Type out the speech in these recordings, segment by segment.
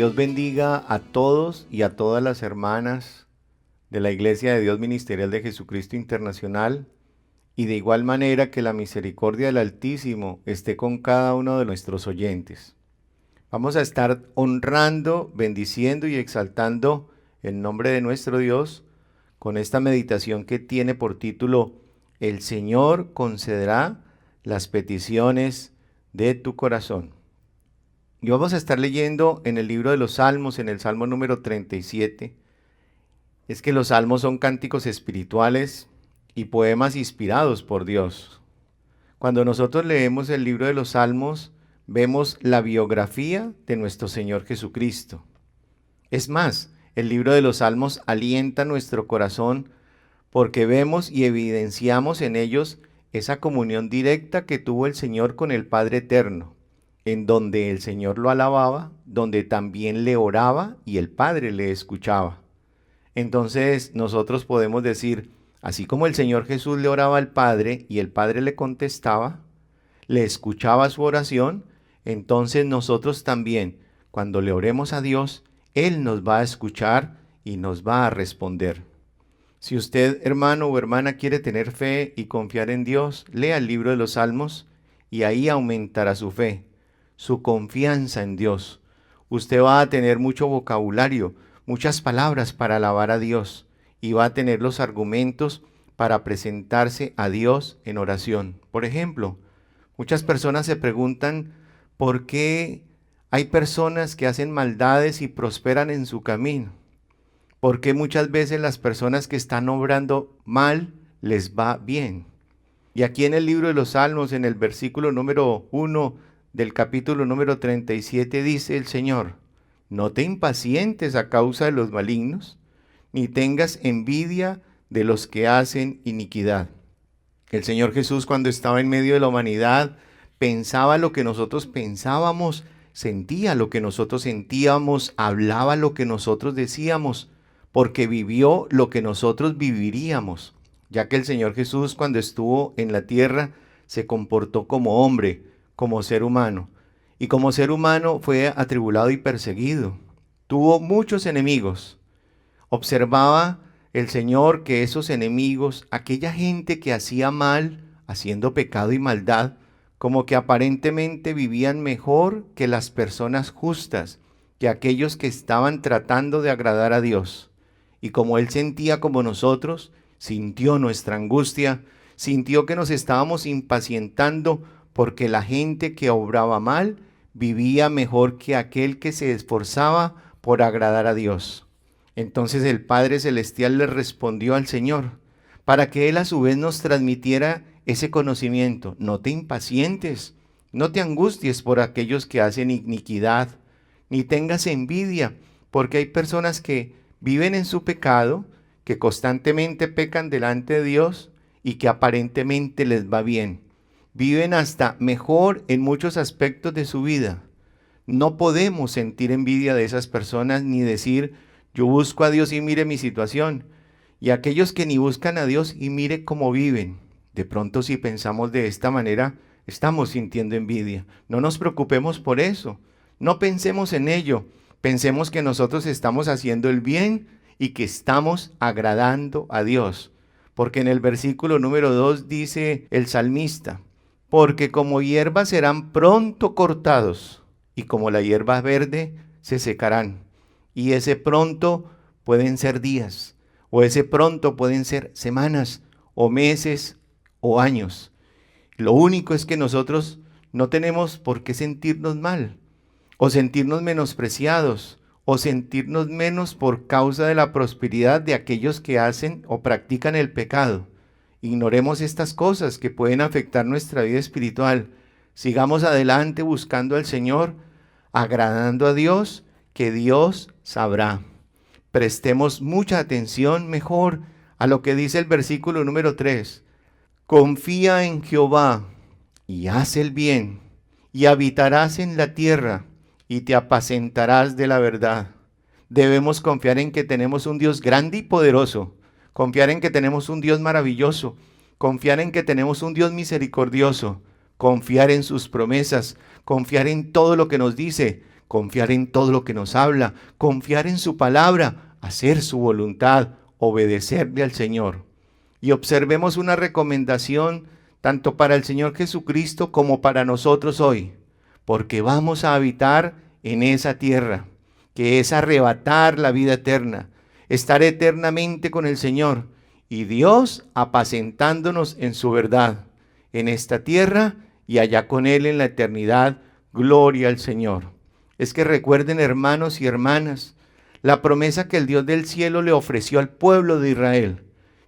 Dios bendiga a todos y a todas las hermanas de la Iglesia de Dios Ministerial de Jesucristo Internacional, y de igual manera que la misericordia del Altísimo esté con cada uno de nuestros oyentes. Vamos a estar honrando, bendiciendo y exaltando el nombre de nuestro Dios con esta meditación que tiene por título: El Señor concederá las peticiones de tu corazón. Y vamos a estar leyendo en el libro de los Salmos, en el Salmo número 37. Es que los salmos son cánticos espirituales y poemas inspirados por Dios. Cuando nosotros leemos el libro de los Salmos, vemos la biografía de nuestro Señor Jesucristo. Es más, el libro de los Salmos alienta nuestro corazón porque vemos y evidenciamos en ellos esa comunión directa que tuvo el Señor con el Padre Eterno, en donde el Señor lo alababa, donde también le oraba y el Padre le escuchaba. Entonces nosotros podemos decir, así como el Señor Jesús le oraba al Padre y el Padre le contestaba, le escuchaba su oración, entonces nosotros también, cuando le oremos a Dios, Él nos va a escuchar y nos va a responder. Si usted, hermano o hermana, quiere tener fe y confiar en Dios, lea el libro de los Salmos y ahí aumentará su fe, su confianza en Dios. Usted va a tener mucho vocabulario, muchas palabras para alabar a Dios y va a tener los argumentos para presentarse a Dios en oración. Por ejemplo, muchas personas se preguntan por qué hay personas que hacen maldades y prosperan en su camino. ¿Por qué muchas veces las personas que están obrando mal les va bien? Y aquí en el libro de los Salmos, en el versículo número 1 del capítulo número 37, dice el Señor: no te impacientes a causa de los malignos, ni tengas envidia de los que hacen iniquidad. El Señor Jesús, cuando estaba en medio de la humanidad, pensaba lo que nosotros pensábamos, sentía lo que nosotros sentíamos, hablaba lo que nosotros decíamos, porque vivió lo que nosotros viviríamos, ya que el Señor Jesús, cuando estuvo en la tierra, se comportó como hombre, como ser humano, y como ser humano fue atribulado y perseguido. Tuvo muchos enemigos. Observaba el Señor que esos enemigos, aquella gente que hacía mal, haciendo pecado y maldad, como que aparentemente vivían mejor que las personas justas, que aquellos que estaban tratando de agradar a Dios. Y como Él sentía como nosotros, sintió nuestra angustia, sintió que nos estábamos impacientando porque la gente que obraba mal vivía mejor que aquel que se esforzaba por agradar a Dios. Entonces el Padre Celestial le respondió al Señor, para que Él a su vez nos transmitiera ese conocimiento: no te impacientes, no te angusties por aquellos que hacen iniquidad, ni tengas envidia, porque hay personas que viven en su pecado, que constantemente pecan delante de Dios y que aparentemente les va bien. Viven hasta mejor en muchos aspectos de su vida. No podemos sentir envidia de esas personas ni decir, yo busco a Dios y mire mi situación. Y aquellos que ni buscan a Dios y mire cómo viven. De pronto, si pensamos de esta manera, estamos sintiendo envidia. No nos preocupemos por eso. No pensemos en ello. Pensemos que nosotros estamos haciendo el bien y que estamos agradando a Dios. Porque en el versículo número 2 dice el salmista: porque como hierba serán pronto cortados, y como la hierba verde se secarán. Y ese pronto pueden ser días, o ese pronto pueden ser semanas, o meses, o años. Lo único es que nosotros no tenemos por qué sentirnos mal, o sentirnos menospreciados, o sentirnos menos por causa de la prosperidad de aquellos que hacen o practican el pecado. Ignoremos estas cosas que pueden afectar nuestra vida espiritual. Sigamos adelante buscando al Señor, agradando a Dios, que Dios sabrá. Prestemos mucha atención mejor a lo que dice el versículo número 3. Confía en Jehová y haz el bien, y habitarás en la tierra, y te apacentarás de la verdad. Debemos confiar en que tenemos un Dios grande y poderoso, confiar en que tenemos un Dios maravilloso, confiar en que tenemos un Dios misericordioso, confiar en sus promesas, confiar en todo lo que nos dice, confiar en todo lo que nos habla, confiar en su palabra, hacer su voluntad, obedecerle al Señor. Y observemos una recomendación tanto para el Señor Jesucristo como para nosotros hoy, porque vamos a habitar en esa tierra, que es arrebatar la vida eterna, estar eternamente con el Señor y Dios apacentándonos en su verdad, en esta tierra y allá con Él en la eternidad. Gloria al Señor. Es que recuerden, hermanos y hermanas, la promesa que el Dios del cielo le ofreció al pueblo de Israel,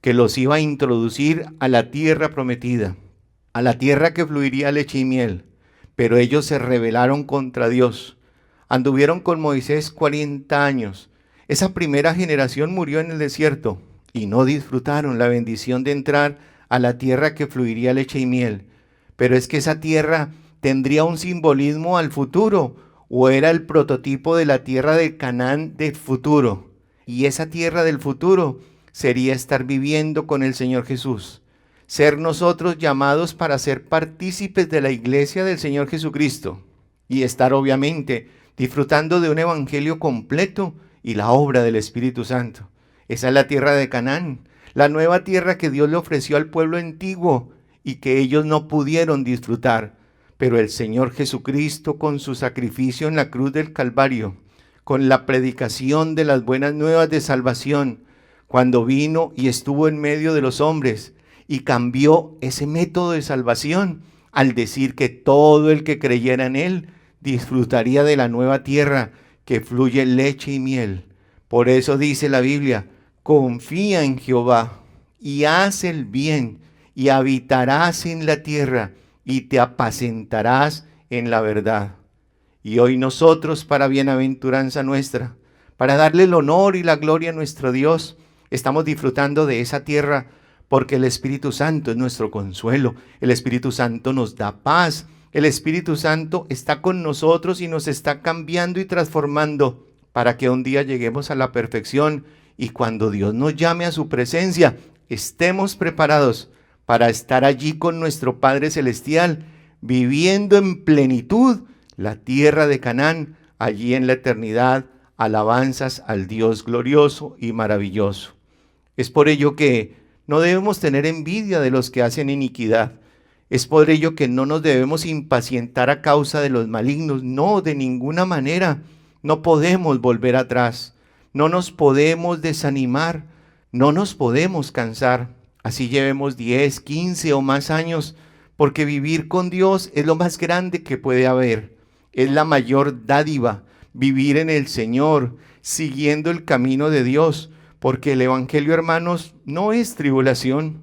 que los iba a introducir a la tierra prometida, a la tierra que fluiría leche y miel, pero ellos se rebelaron contra Dios. Anduvieron con Moisés 40 años. Esa primera generación murió en el desierto y no disfrutaron la bendición de entrar a la tierra que fluiría leche y miel. Pero es que esa tierra tendría un simbolismo al futuro, o era el prototipo de la tierra de Canaán del futuro. Y esa tierra del futuro sería estar viviendo con el Señor Jesús. Ser nosotros llamados para ser partícipes de la iglesia del Señor Jesucristo. Y estar obviamente disfrutando de un evangelio completo y la obra del Espíritu Santo. Esa es la tierra de Canaán, la nueva tierra que Dios le ofreció al pueblo antiguo y que ellos no pudieron disfrutar. Pero el Señor Jesucristo, con su sacrificio en la cruz del Calvario, con la predicación de las buenas nuevas de salvación, cuando vino y estuvo en medio de los hombres y cambió ese método de salvación al decir que todo el que creyera en Él disfrutaría de la nueva tierra que fluye leche y miel. Por eso dice la Biblia: confía en Jehová y haz el bien, y habitarás en la tierra, y te apacentarás en la verdad. Y hoy nosotros, para bienaventuranza nuestra, para darle el honor y la gloria a nuestro Dios, estamos disfrutando de esa tierra, porque el Espíritu Santo es nuestro consuelo. El Espíritu Santo nos da paz. El Espíritu Santo está con nosotros y nos está cambiando y transformando para que un día lleguemos a la perfección y cuando Dios nos llame a su presencia, estemos preparados para estar allí con nuestro Padre Celestial, viviendo en plenitud la tierra de Canaán, allí en la eternidad. Alabanzas al Dios glorioso y maravilloso. Es por ello que no debemos tener envidia de los que hacen iniquidad. Es por ello que no nos debemos impacientar a causa de los malignos. No, de ninguna manera. No podemos volver atrás. No nos podemos desanimar. No nos podemos cansar. Así llevemos 10, 15 o más años, porque vivir con Dios es lo más grande que puede haber. Es la mayor dádiva, vivir en el Señor, siguiendo el camino de Dios, porque el Evangelio, hermanos, no es tribulación.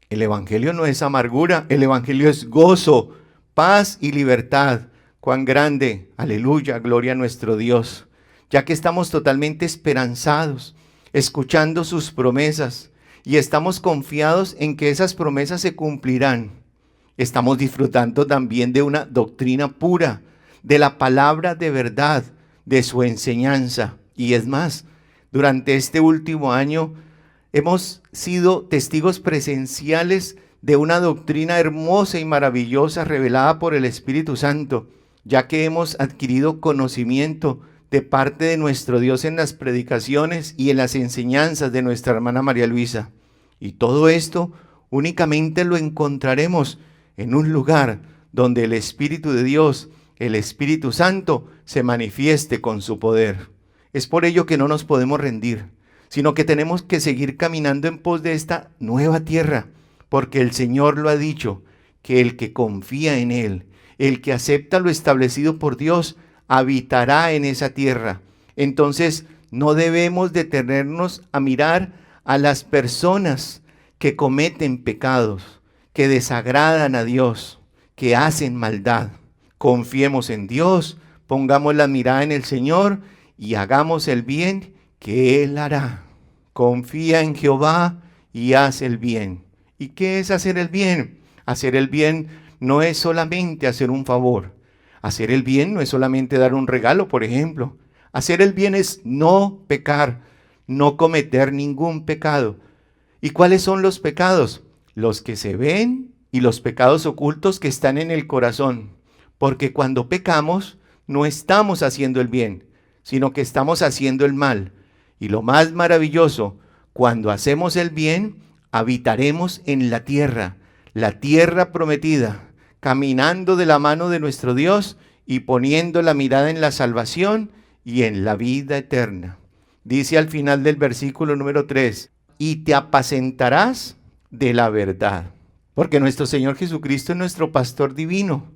El Evangelio no es amargura, el Evangelio es gozo, paz y libertad. Cuán grande, aleluya, gloria a nuestro Dios, ya que estamos totalmente esperanzados, escuchando sus promesas y estamos confiados en que esas promesas se cumplirán. Estamos disfrutando también de una doctrina pura, de la palabra de verdad, de su enseñanza. Y es más, durante este último año hemos sido testigos presenciales de una doctrina hermosa y maravillosa revelada por el Espíritu Santo, ya que hemos adquirido conocimiento de parte de nuestro Dios en las predicaciones y en las enseñanzas de nuestra hermana María Luisa. Y todo esto únicamente lo encontraremos en un lugar donde el Espíritu de Dios, el Espíritu Santo, se manifieste con su poder. Es por ello que no nos podemos rendir, sino que tenemos que seguir caminando en pos de esta nueva tierra, porque el Señor lo ha dicho, que el que confía en Él, el que acepta lo establecido por Dios, habitará en esa tierra. Entonces, no debemos detenernos a mirar a las personas que cometen pecados, que desagradan a Dios, que hacen maldad. Confiemos en Dios, pongamos la mirada en el Señor y hagamos el bien que Él hará. Confía en Jehová y haz el bien. ¿Y qué es hacer el bien? Hacer el bien no es solamente hacer un favor. Hacer el bien no es solamente dar un regalo, por ejemplo. Hacer el bien es no pecar, no cometer ningún pecado. ¿Y cuáles son los pecados? Los que se ven y los pecados ocultos que están en el corazón. Porque cuando pecamos, no estamos haciendo el bien, sino que estamos haciendo el mal. Y lo más maravilloso, cuando hacemos el bien, habitaremos en la tierra prometida, caminando de la mano de nuestro Dios y poniendo la mirada en la salvación y en la vida eterna. Dice al final del versículo número 3, y te apacentarás de la verdad. Porque nuestro Señor Jesucristo es nuestro pastor divino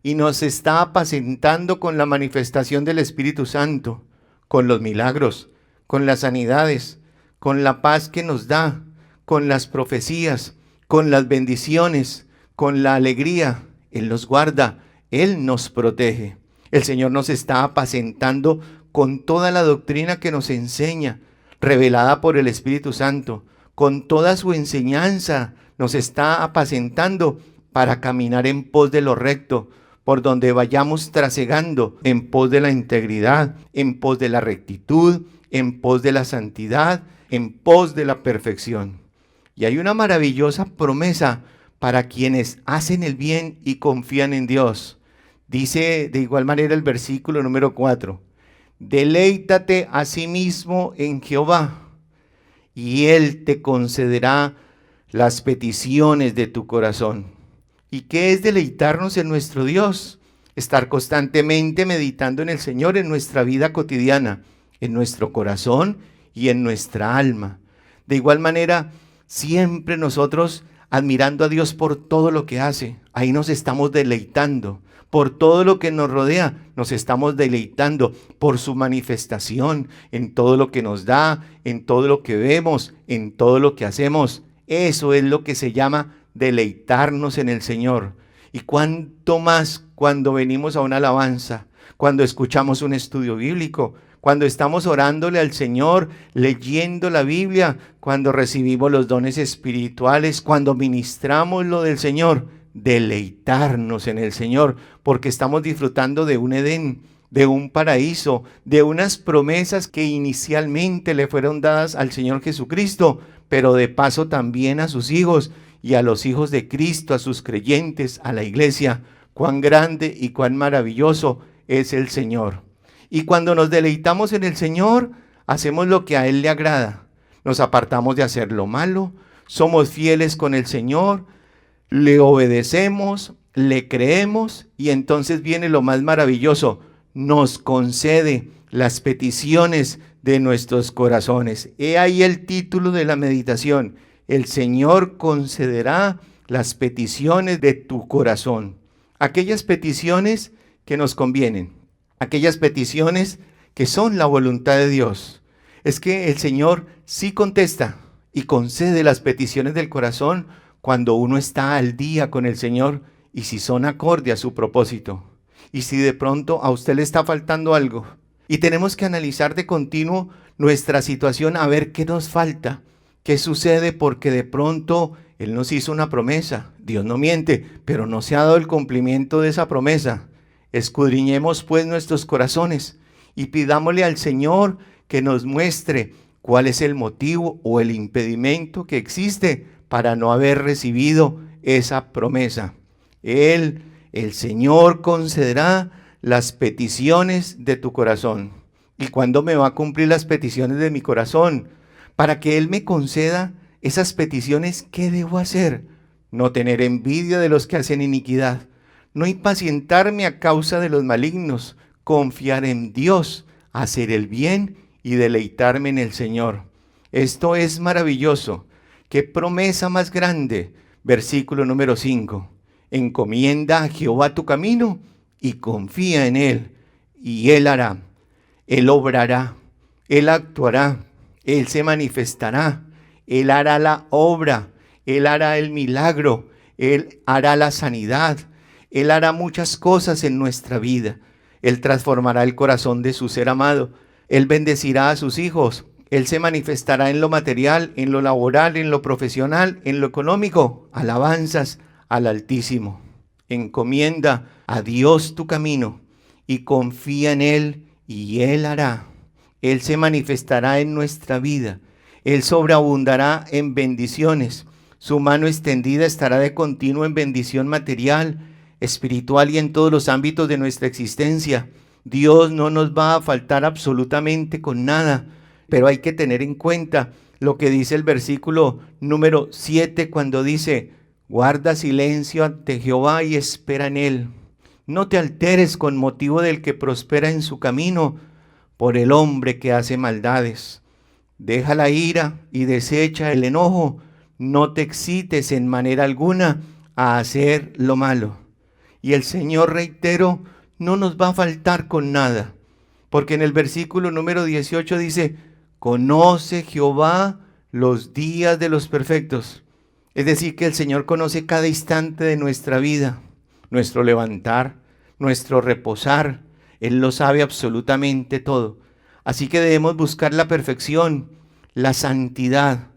y nos está apacentando con la manifestación del Espíritu Santo, con los milagros, con las sanidades, con la paz que nos da, con las profecías, con las bendiciones, con la alegría. Él nos guarda, Él nos protege. El Señor nos está apacentando con toda la doctrina que nos enseña, revelada por el Espíritu Santo, con toda su enseñanza, nos está apacentando para caminar en pos de lo recto, por donde vayamos trasegando, en pos de la integridad, en pos de la rectitud, en pos de la santidad, en pos de la perfección. Y hay una maravillosa promesa para quienes hacen el bien y confían en Dios. Dice de igual manera el versículo número 4, deleítate a sí mismo en Jehová, y Él te concederá las peticiones de tu corazón. ¿Y qué es deleitarnos en nuestro Dios? Estar constantemente meditando en el Señor en nuestra vida cotidiana, en nuestro corazón y en nuestra alma. De igual manera, siempre nosotros admirando a Dios por todo lo que hace. Ahí nos estamos deleitando. Por todo lo que nos rodea, nos estamos deleitando por su manifestación, en todo lo que nos da, en todo lo que vemos, en todo lo que hacemos. Eso es lo que se llama deleitarnos en el Señor. Y cuánto más cuando venimos a una alabanza, cuando escuchamos un estudio bíblico, cuando estamos orándole al Señor, leyendo la Biblia, cuando recibimos los dones espirituales, cuando ministramos lo del Señor, deleitarnos en el Señor, porque estamos disfrutando de un Edén, de un paraíso, de unas promesas que inicialmente le fueron dadas al Señor Jesucristo, pero de paso también a sus hijos y a los hijos de Cristo, a sus creyentes, a la iglesia. Cuán grande y cuán maravilloso es el Señor. Y cuando nos deleitamos en el Señor, hacemos lo que a Él le agrada. Nos apartamos de hacer lo malo, somos fieles con el Señor, le obedecemos, le creemos y entonces viene lo más maravilloso, nos concede las peticiones de nuestros corazones. He ahí el título de la meditación, el Señor concederá las peticiones de tu corazón, aquellas peticiones que nos convienen, aquellas peticiones que son la voluntad de Dios. Es que el Señor sí contesta y concede las peticiones del corazón cuando uno está al día con el Señor y si son acorde a su propósito. Y si de pronto a usted le está faltando algo y tenemos que analizar de continuo nuestra situación a ver qué nos falta, qué sucede, porque de pronto Él nos hizo una promesa. Dios no miente, pero no se ha dado el cumplimiento de esa promesa. Escudriñemos pues nuestros corazones y pidámosle al Señor que nos muestre cuál es el motivo o el impedimento que existe para no haber recibido esa promesa. Él, el Señor, concederá las peticiones de tu corazón. ¿Y cuándo me va a cumplir las peticiones de mi corazón? Para que Él me conceda esas peticiones, ¿qué debo hacer? No tener envidia de los que hacen iniquidad, no impacientarme a causa de los malignos, confiar en Dios, hacer el bien y deleitarme en el Señor. Esto es maravilloso. ¡Qué promesa más grande! Versículo número 5. Encomienda a Jehová tu camino y confía en Él, y Él hará. Él obrará, Él actuará, Él se manifestará, Él hará la obra, Él hará el milagro, Él hará la sanidad, Él hará muchas cosas en nuestra vida. Él transformará el corazón de su ser amado, Él bendecirá a sus hijos, Él se manifestará en lo material, en lo laboral, en lo profesional, en lo económico. Alabanzas al Altísimo. Encomienda a Dios tu camino y confía en Él y Él hará. Él se manifestará en nuestra vida. Él sobreabundará en bendiciones. Su mano extendida estará de continuo en bendición material, espiritual y en todos los ámbitos de nuestra existencia. Dios no nos va a faltar absolutamente con nada, pero hay que tener en cuenta lo que dice el versículo número 7 cuando dice: guarda silencio ante Jehová y espera en él. No te alteres con motivo del que prospera en su camino, por el hombre que hace maldades. Deja la ira y desecha el enojo. No te excites en manera alguna a hacer lo malo. Y el Señor, reitero, no nos va a faltar con nada, porque en el versículo número 18 dice: conoce Jehová los días de los perfectos. Es decir, que el Señor conoce cada instante de nuestra vida, nuestro levantar, nuestro reposar. Él lo sabe absolutamente todo. Así que debemos buscar la perfección, la santidad.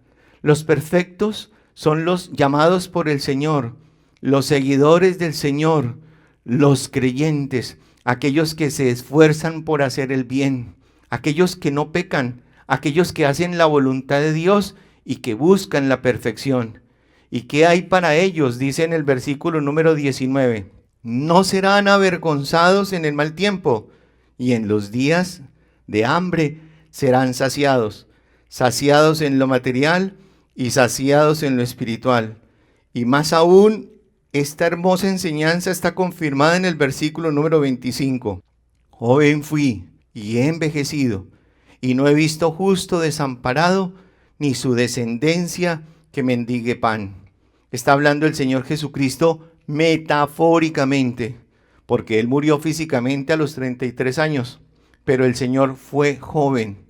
Los perfectos son los llamados por el Señor, los seguidores del Señor, los creyentes, aquellos que se esfuerzan por hacer el bien, aquellos que no pecan, aquellos que hacen la voluntad de Dios y que buscan la perfección. ¿Y qué hay para ellos? Dice en el versículo número 19. No serán avergonzados en el mal tiempo, y en los días de hambre serán saciados, saciados en lo material y saciados en lo espiritual. Y más aún, esta hermosa enseñanza está confirmada en el versículo número 25. Joven fui y he envejecido, y no he visto justo desamparado, ni su descendencia que mendigue pan. Está hablando el Señor Jesucristo metafóricamente, porque Él murió físicamente a los 33 años, pero el Señor fue joven.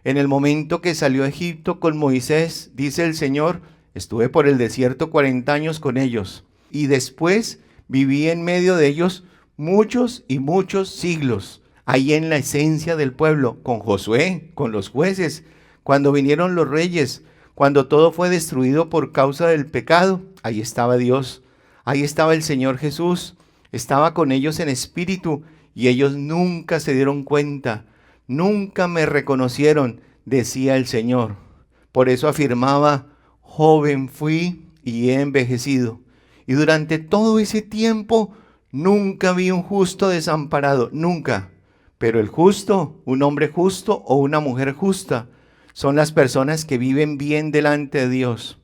En el momento que salió a Egipto con Moisés, dice el Señor: estuve por el desierto 40 años con ellos, y después viví en medio de ellos muchos y muchos siglos, ahí en la esencia del pueblo, con Josué, con los jueces, cuando vinieron los reyes, cuando todo fue destruido por causa del pecado. Ahí estaba Dios, ahí estaba el Señor Jesús, estaba con ellos en espíritu, y ellos nunca se dieron cuenta, nunca me reconocieron, decía el Señor. Por eso afirmaba: joven fui y he envejecido. Y durante todo ese tiempo nunca vi un justo desamparado, nunca. Pero el justo, un hombre justo o una mujer justa, son las personas que viven bien delante de Dios.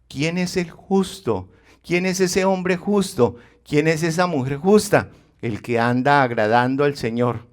¿Quién es el justo? ¿Quién es ese hombre justo? ¿Quién es esa mujer justa? El que anda agradando al Señor,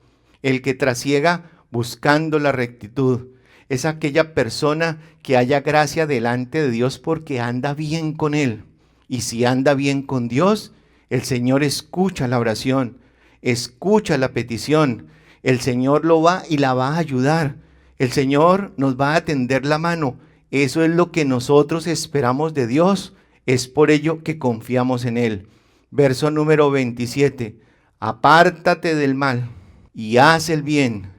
el que trasiega buscando la rectitud. Es aquella persona que haya gracia delante de Dios porque anda bien con Él. Y si anda bien con Dios, el Señor escucha la oración, escucha la petición. El Señor lo va y la va a ayudar. El Señor nos va a tender la mano. Eso es lo que nosotros esperamos de Dios. Es por ello que confiamos en Él. Verso número 27. Apártate del mal y haz el bien,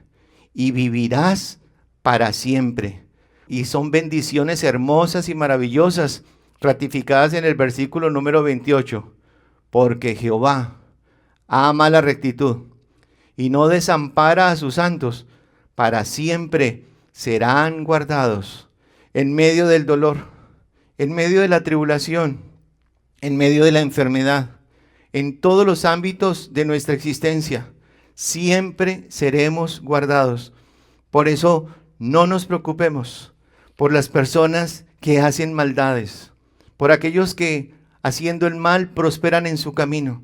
y vivirás para siempre. Y son bendiciones hermosas y maravillosas, ratificadas en el versículo número 28. Porque Jehová ama la rectitud y no desampara a sus santos. Para siempre serán guardados en medio del dolor, en medio de la tribulación, en medio de la enfermedad, en todos los ámbitos de nuestra existencia. Siempre seremos guardados. Por eso no nos preocupemos por las personas que hacen maldades, por aquellos que haciendo el mal prosperan en su camino.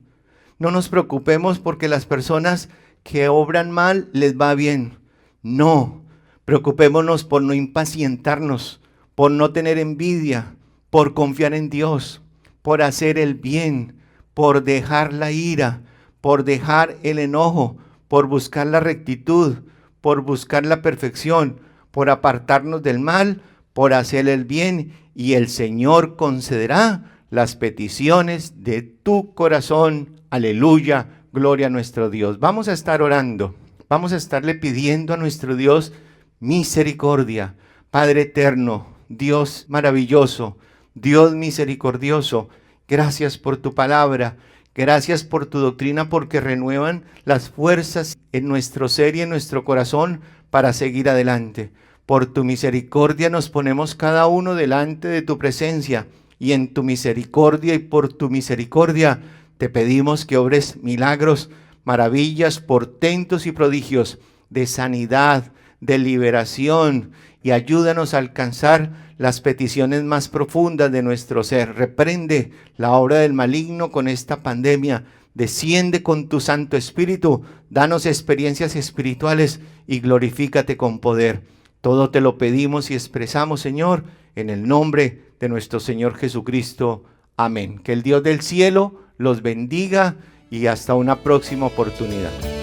No nos preocupemos porque las personas que obran mal les va bien. No, preocupémonos por no impacientarnos, por no tener envidia, por confiar en Dios, por hacer el bien, por dejar la ira, por dejar el enojo, por buscar la rectitud, por buscar la perfección, por apartarnos del mal, por hacer el bien, y el Señor concederá las peticiones de tu corazón. Aleluya, gloria a nuestro Dios. Vamos a estar orando, vamos a estarle pidiendo a nuestro Dios misericordia. Padre eterno, Dios maravilloso, Dios misericordioso, gracias por tu palabra, gracias por tu doctrina, porque renuevan las fuerzas en nuestro ser y en nuestro corazón para seguir adelante. Por tu misericordia nos ponemos cada uno delante de tu presencia, y en tu misericordia y por tu misericordia te pedimos que obres milagros, maravillas, portentos y prodigios de sanidad, de liberación, y ayúdanos a alcanzar las peticiones más profundas de nuestro ser. Reprende la obra del maligno con esta pandemia. Desciende con tu Santo Espíritu, danos experiencias espirituales y glorifícate con poder. Todo te lo pedimos y expresamos, Señor, en el nombre de nuestro Señor Jesucristo. Amén. Que el Dios del cielo los bendiga y hasta una próxima oportunidad.